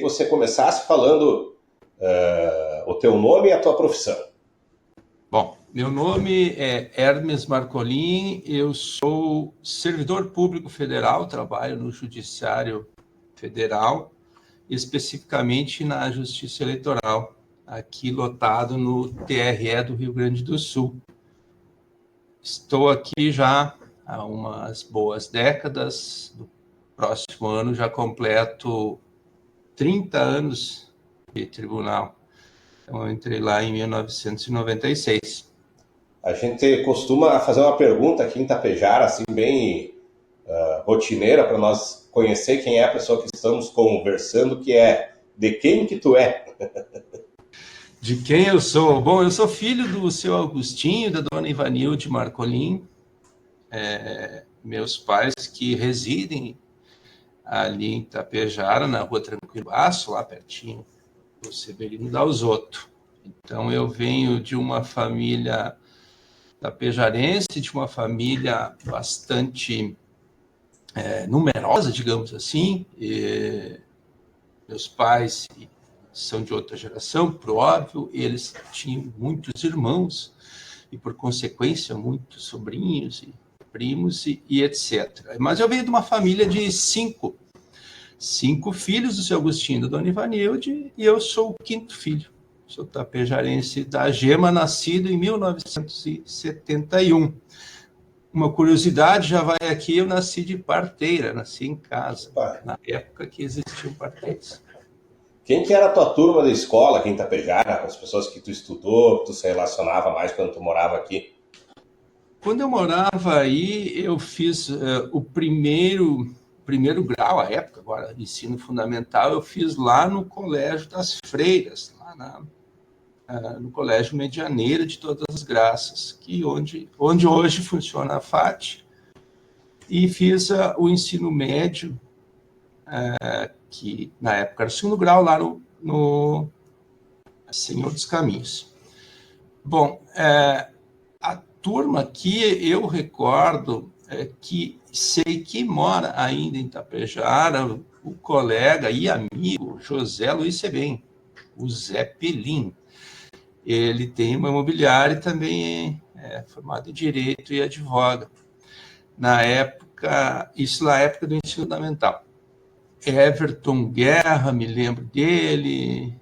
você começasse falando o teu nome e a tua profissão. Bom, meu nome é Hermes Marcolin, eu sou servidor público federal, trabalho no Judiciário Federal, especificamente na Justiça Eleitoral, aqui lotado no TRE do Rio Grande do Sul. Estou aqui já há umas boas décadas, no próximo ano já completo 30 anos de tribunal. Então, eu entrei lá em 1996. A gente costuma fazer uma pergunta aqui em Tapejara, assim, bem rotineira, para nós conhecer quem é a pessoa que estamos conversando, que é: de quem que tu é? De quem eu sou? Bom, eu sou filho do seu Augustinho, da dona Ivanilde Marcolin, meus pais que residem ali em Tapejara, na Rua Tranquilaço, lá pertinho do Severino Dalzotto. Então, eu venho de uma família tapejarense, de uma família bastante numerosa, digamos assim. Meus pais são de outra geração, por óbvio, eles tinham muitos irmãos e, por consequência, muitos sobrinhos e primos e etc. Mas eu venho de uma família de cinco filhos do seu Agostinho, da dona Ivanilde, e eu sou o quinto filho. Sou tapejarense da Gema, nascido em 1971. Uma curiosidade já vai aqui, eu nasci de parteira, nasci em casa, na época que existiam parteiras. Quem que era a tua turma da escola aqui em Tapejara, as pessoas que tu estudou, que tu se relacionava mais quando tu morava aqui? Quando eu morava aí, eu fiz o primeiro grau, à época, agora ensino fundamental, eu fiz lá no Colégio das Freiras, lá no Colégio Medianeira de Todas as Graças, onde hoje funciona a FAT, e fiz o ensino médio, que na época era o segundo grau, lá no Senhor dos Caminhos. Bom, a turma que eu recordo que sei que mora ainda em Tapejara, o colega e amigo José Luiz Sebem, o Zé Pelim. Ele tem uma imobiliária e também é formado em Direito e advoga. Isso na época do ensino fundamental. Everton Guerra, me lembro dele.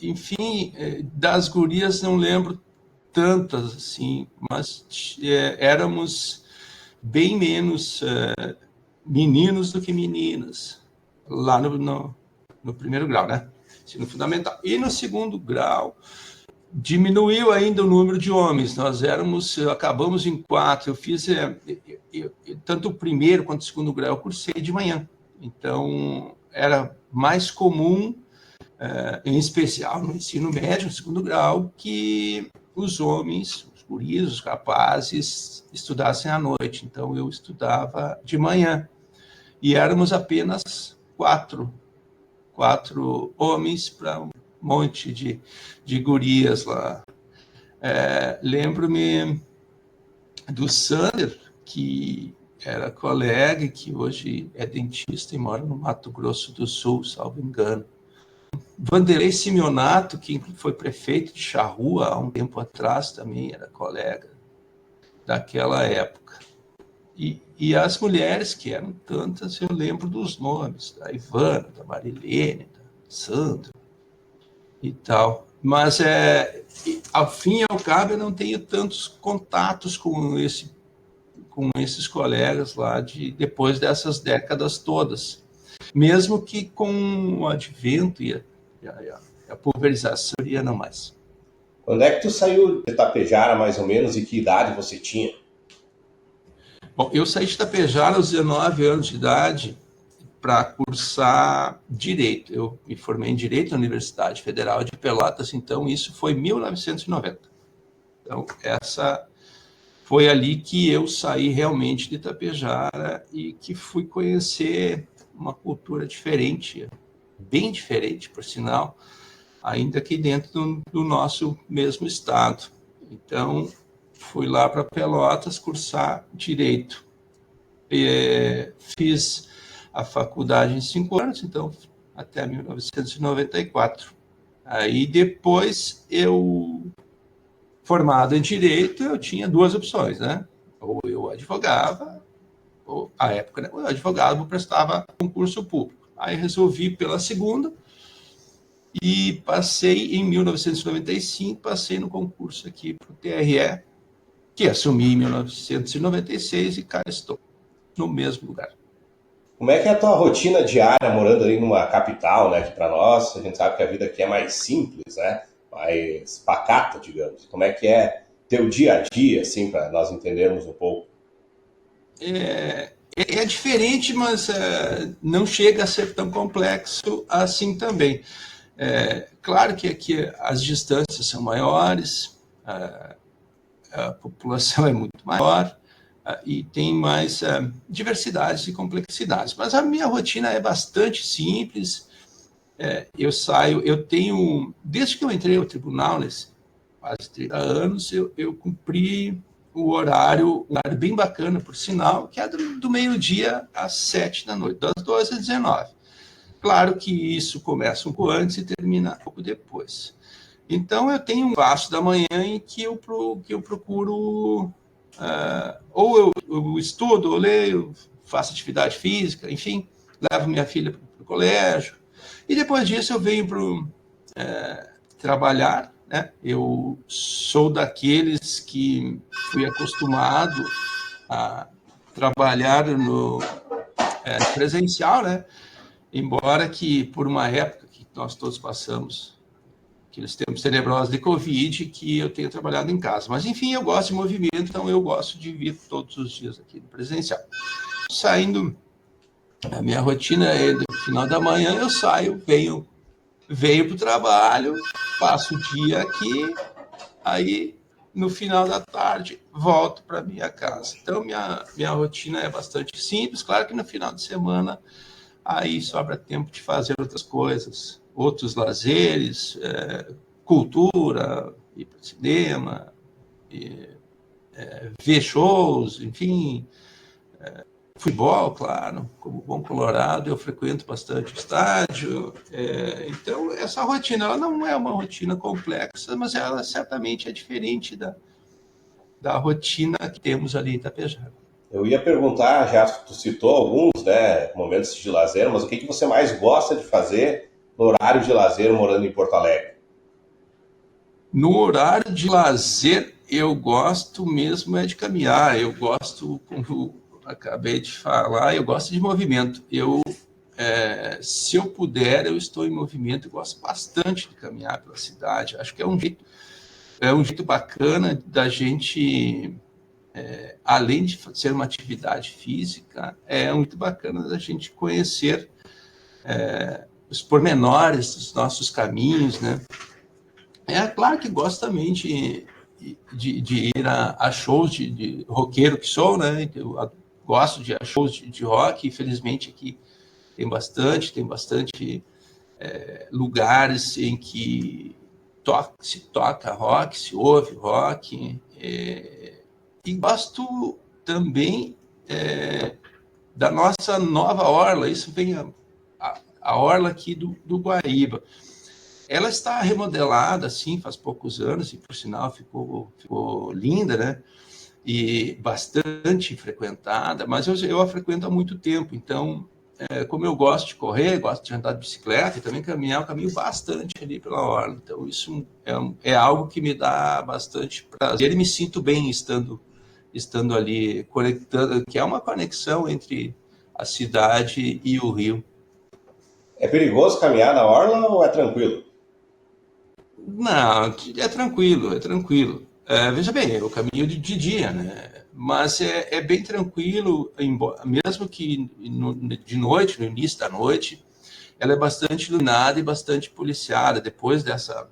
Enfim, das gurias não lembro tantas assim, mas éramos bem menos meninos do que meninas, lá no primeiro grau, né? Ensino fundamental. E no segundo grau, diminuiu ainda o número de homens. Acabamos em 4. Eu fiz tanto o primeiro quanto o segundo grau, eu cursei de manhã. Então, era mais comum, em especial no ensino médio, no segundo grau, que os homens, os guris, os rapazes, estudassem à noite. Então, eu estudava de manhã. E éramos apenas 4 homens para um monte de gurias lá. Lembro-me do Sander, que era colega e que hoje é dentista e mora no Mato Grosso do Sul, salvo engano. Vanderlei Simeonato, que foi prefeito de Charrua há um tempo atrás, também era colega daquela época. E as mulheres, que eram tantas, eu lembro dos nomes, da Ivana, da Marilene, da Sandra e tal. Mas, ao fim e ao cabo, eu não tenho tantos contatos com esses colegas lá depois dessas décadas todas. Mesmo que com o advento e a pulverização, ia não mais. Quando é que tu saiu de Tapejara, mais ou menos, e que idade você tinha? Bom, eu saí de Tapejara aos 19 anos de idade para cursar Direito. Eu me formei em Direito na Universidade Federal de Pelotas, então isso foi em 1990. Então, essa foi ali que eu saí realmente de Tapejara e que fui conhecer uma cultura diferente, bem diferente, por sinal, ainda aqui dentro do nosso mesmo estado. Então, fui lá para Pelotas cursar Direito. Fiz a faculdade em 5 anos, então até 1994. Aí depois formado em Direito, eu tinha duas opções, né? Ou eu advogava, ou, à época, né, eu advogava, prestava concurso público. Aí resolvi pela segunda e passei em 1995, passei no concurso aqui para o TRE, que assumi em 1996 e cá estou, no mesmo lugar. Como é que é a tua rotina diária morando ali numa capital, né? Que para nós, a gente sabe que a vida aqui é mais simples, né? Mais pacata, digamos. Como é que é teu dia a dia, assim, para nós entendermos um pouco? É diferente, mas não chega a ser tão complexo assim também. Claro que aqui as distâncias são maiores, a população é muito maior e tem mais diversidades e complexidades. Mas a minha rotina é bastante simples. Eu tenho, desde que eu entrei no tribunal, nesses quase 30 anos, eu cumpri um horário bem bacana, por sinal, que é do meio-dia às 7 da noite, das 12 às 19. Claro que isso começa um pouco antes e termina um pouco depois. Então, eu tenho um espaço da manhã em que eu procuro, ou eu estudo, ou leio, faço atividade física, enfim, levo minha filha para o colégio, e depois disso eu venho para trabalhar, né? Eu sou daqueles que fui acostumado a trabalhar no presencial, né? Embora que por uma época que nós todos passamos, aqueles tempos tenebrosos de Covid, que eu tenha trabalhado em casa. Mas, enfim, eu gosto de movimento, então eu gosto de vir todos os dias aqui no presencial. Saindo, a minha rotina é no final da manhã, eu saio, venho para o trabalho, passo o dia aqui, aí no final da tarde volto para minha casa. Então, minha rotina é bastante simples. Claro que no final de semana aí sobra tempo de fazer outras coisas, outros lazeres, cultura, ir para o cinema, ver shows, enfim, futebol, claro, como bom colorado, eu frequento bastante o estádio. Então, essa rotina, ela não é uma rotina complexa, mas ela certamente é diferente da rotina que temos ali em Itapejara. Eu ia perguntar, já tu citou alguns, né, momentos de lazer, mas o que você mais gosta de fazer no horário de lazer morando em Porto Alegre? No horário de lazer, eu gosto mesmo de caminhar. Eu gosto, como acabei de falar, eu gosto de movimento. Se eu puder, eu estou em movimento. Eu gosto bastante de caminhar pela cidade. Acho que é um jeito bacana da gente, além de ser uma atividade física, é muito bacana da gente conhecer os pormenores dos nossos caminhos, né? Claro que gosto também de ir a shows de roqueiro que sou, né? Eu gosto de ir a shows de rock, infelizmente aqui tem bastante lugares em que se toca rock, se ouve rock. E gosto também da nossa nova orla, isso vem a orla aqui do Guaíba. Ela está remodelada, assim, faz poucos anos, e por sinal ficou linda, né? E bastante frequentada, mas eu a frequento há muito tempo, então, como eu gosto de correr, gosto de andar de bicicleta e também caminhar, eu caminho bastante ali pela orla, então isso é algo que me dá bastante prazer e me sinto bem estando ali, conectando, que é uma conexão entre a cidade e o rio. É perigoso caminhar na orla ou é tranquilo? Não, é tranquilo, é tranquilo. Veja bem, eu caminho de dia, né? Mas é bem tranquilo, mesmo que de noite, no início da noite, ela é bastante iluminada e bastante policiada. Depois desta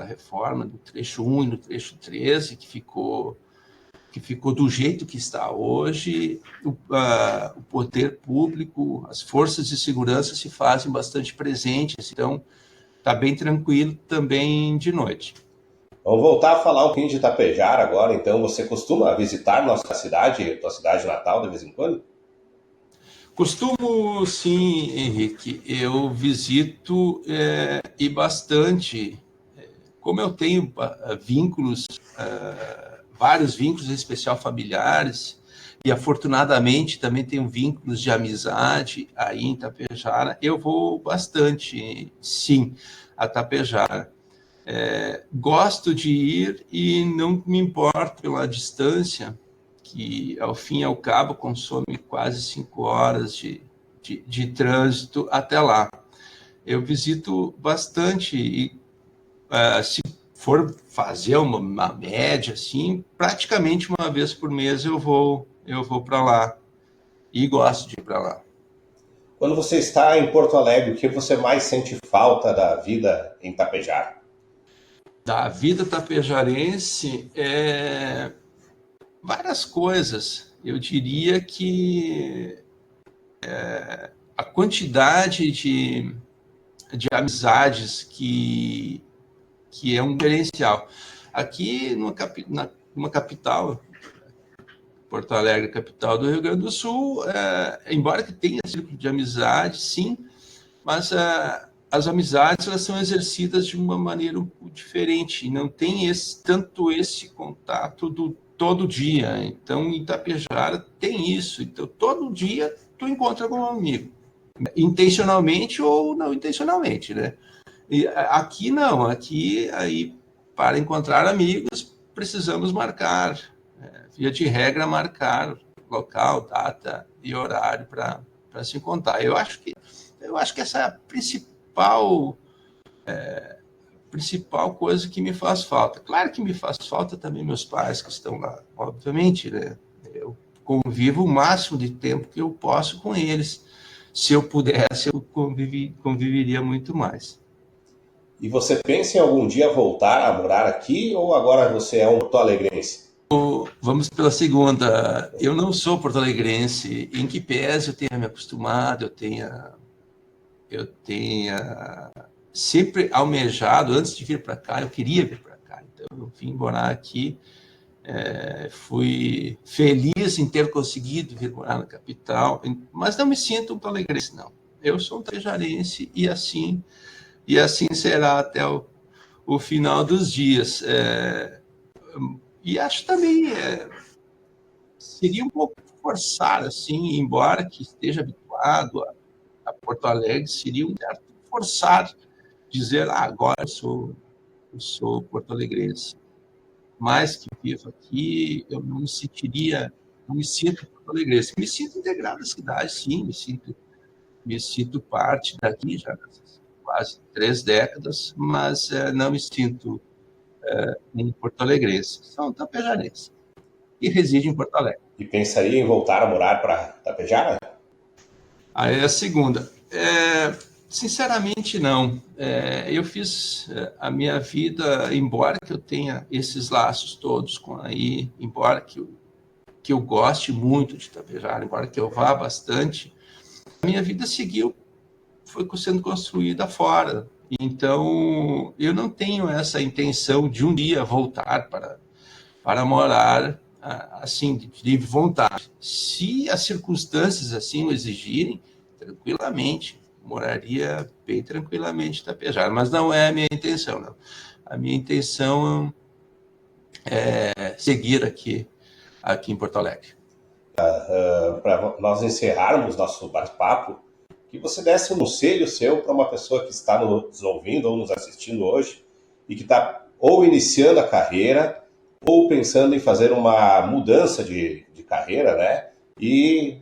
reforma do trecho 1 e no trecho 13, que ficou do jeito que está hoje, o poder público, as forças de segurança se fazem bastante presentes, então está bem tranquilo também de noite. Vamos voltar a falar um pouquinho de Itapejara agora, então. Você costuma visitar nossa cidade, tua cidade natal, de vez em quando? Costumo, sim, Henrique, eu visito e bastante. Como eu tenho vínculos, vários vínculos, em especial familiares, e afortunadamente também tenho vínculos de amizade aí em Tapejara, eu vou bastante, sim, a Tapejara. Gosto de ir e não me importo pela distância, que ao fim e ao cabo consome quase 5 horas de trânsito até lá. Eu visito bastante e se for fazer uma média, assim, praticamente uma vez por mês eu vou para lá e gosto de ir para lá. Quando você está em Porto Alegre, o que você mais sente falta da vida em Tapejara? Da vida tapejarense, várias coisas. Eu diria que a quantidade de amizades que é um diferencial. Aqui numa capital, Porto Alegre, capital do Rio Grande do Sul, embora que tenha círculo de amizade, sim, mas as amizades elas são exercidas de uma maneira um pouco diferente, não tem tanto esse contato do todo dia. Então, em Itapejara tem isso. Então, todo dia tu encontra com um amigo, intencionalmente ou não intencionalmente, né? E aqui não, aqui aí para encontrar amigos precisamos marcar, via de regra marcar local, data e horário para se encontrar. Eu acho que essa é a principal coisa que me faz falta. Claro que me faz falta também meus pais que estão lá, obviamente, né? Eu convivo o máximo de tempo que eu posso com eles. Se eu pudesse, eu conviveria muito mais. E você pensa em algum dia voltar a morar aqui ou agora você é um porto-alegrense? Vamos pela segunda. Eu não sou porto-alegrense, em que pese eu tenha me acostumado, eu tenha sempre almejado, antes de vir para cá, eu queria vir para cá. Então, eu vim morar aqui, fui feliz em ter conseguido vir morar na capital, mas não me sinto um porto-alegrense, não. Eu sou um tapejarense e assim será até o final dos dias. E acho também seria um pouco forçar, assim, embora que esteja habituado a Porto Alegre, seria um certo forçar dizer, agora eu sou porto-alegrense. Mais que vivo aqui, eu não me sentiria, não me sinto porto-alegrense. Me sinto integrado à cidade, sim, me sinto parte daqui já há quase 3 décadas, mas não me sinto um porto-alegrense. Sou tapejarense e reside em Porto Alegre. E pensaria em voltar a morar para Tapejara? Aí é a segunda. Sinceramente, não. Eu fiz a minha vida, embora que eu tenha esses laços todos com aí, embora que eu goste muito de Tapejara, embora que eu vá bastante, a minha vida foi sendo construída fora. Então, eu não tenho essa intenção de um dia voltar para morar assim, de livre vontade. Se as circunstâncias assim o exigirem, tranquilamente, moraria bem tranquilamente em Tapejara, mas não é a minha intenção, não. A minha intenção é seguir aqui em Porto Alegre. Para nós encerrarmos nosso bate-papo, que você desse um conselho seu para uma pessoa que está nos ouvindo ou nos assistindo hoje e que está ou iniciando a carreira ou pensando em fazer uma mudança de carreira, né? E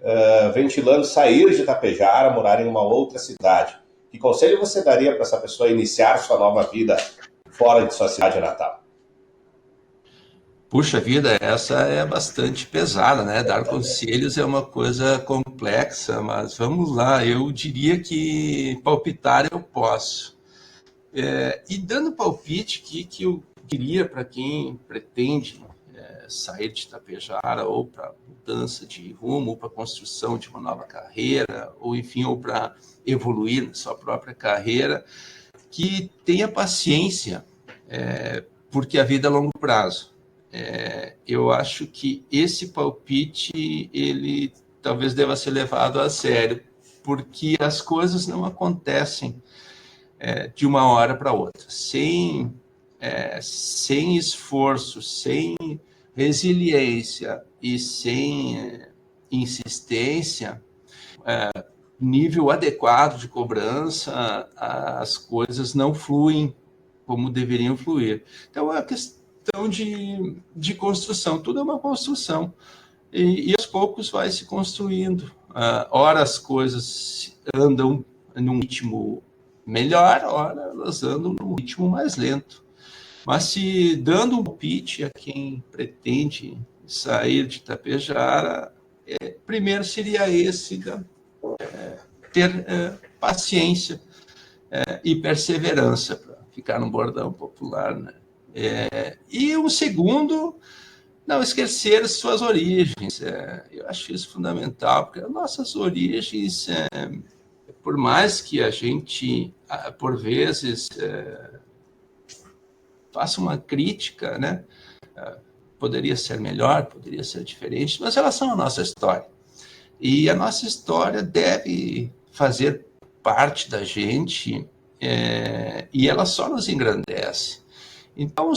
ventilando sair de Tapejara, morar em uma outra cidade. Que conselho você daria para essa pessoa iniciar sua nova vida fora de sua cidade natal? Puxa vida, essa é bastante pesada, né? Dar conselhos é uma coisa complexa, mas vamos lá. Eu diria que palpitar eu posso. E dando palpite que eu diria para quem pretende sair de Itapejara ou para mudança de rumo, ou para construção de uma nova carreira, ou enfim, ou para evoluir na sua própria carreira, que tenha paciência, porque a vida é a longo prazo. Eu acho que esse palpite ele talvez deva ser levado a sério, porque as coisas não acontecem de uma hora para outra, sem esforço, sem resiliência e sem insistência, nível adequado de cobrança, as coisas não fluem como deveriam fluir. Então, é uma questão de construção, tudo é uma construção, e aos poucos vai se construindo. Ora as coisas andam num ritmo melhor, ora elas andam num ritmo mais lento. Mas se dando um palpite a quem pretende sair de Tapejara, primeiro seria esse, ter paciência e perseverança, para ficar no bordão popular, né? E o segundo, não esquecer suas origens. Eu acho isso fundamental, porque as nossas origens, por mais que a gente, por vezes, faça uma crítica, né? Poderia ser melhor, poderia ser diferente, mas elas são a nossa história. E a nossa história deve fazer parte da gente, e ela só nos engrandece. Então,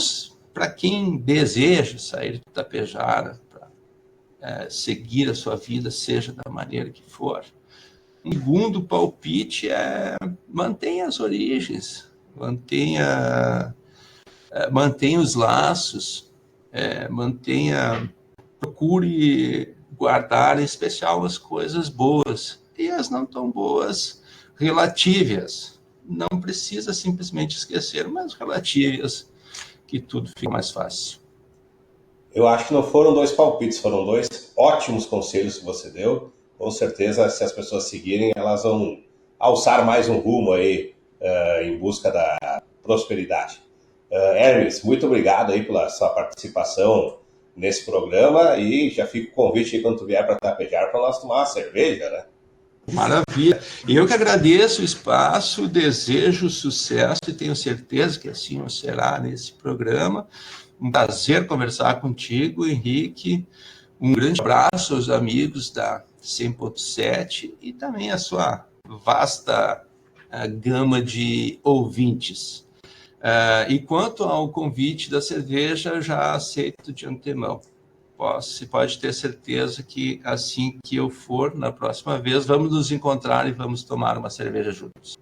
para quem deseja sair de Tapejara, para seguir a sua vida, seja da maneira que for, um segundo palpite mantenha as origens, mantenha os laços, procure guardar em especial as coisas boas e as não tão boas, relativas. Não precisa simplesmente esquecer, mas relativas, que tudo fica mais fácil. Eu acho que não foram 2 palpites, foram 2 ótimos conselhos que você deu. Com certeza, se as pessoas seguirem, elas vão alçar mais um rumo aí em busca da prosperidade. Hermes, muito obrigado aí pela sua participação nesse programa e já fica o convite aí quando tu vier para Tapejara para nós tomar uma cerveja, né? Maravilha. Eu que agradeço o espaço, desejo sucesso e tenho certeza que assim será nesse programa. Um prazer conversar contigo, Henrique. Um grande abraço aos amigos da 100.7 e também a sua vasta gama de ouvintes. E quanto ao convite da cerveja, eu já aceito de antemão. Você pode ter certeza que assim que eu for, na próxima vez, vamos nos encontrar e vamos tomar uma cerveja juntos.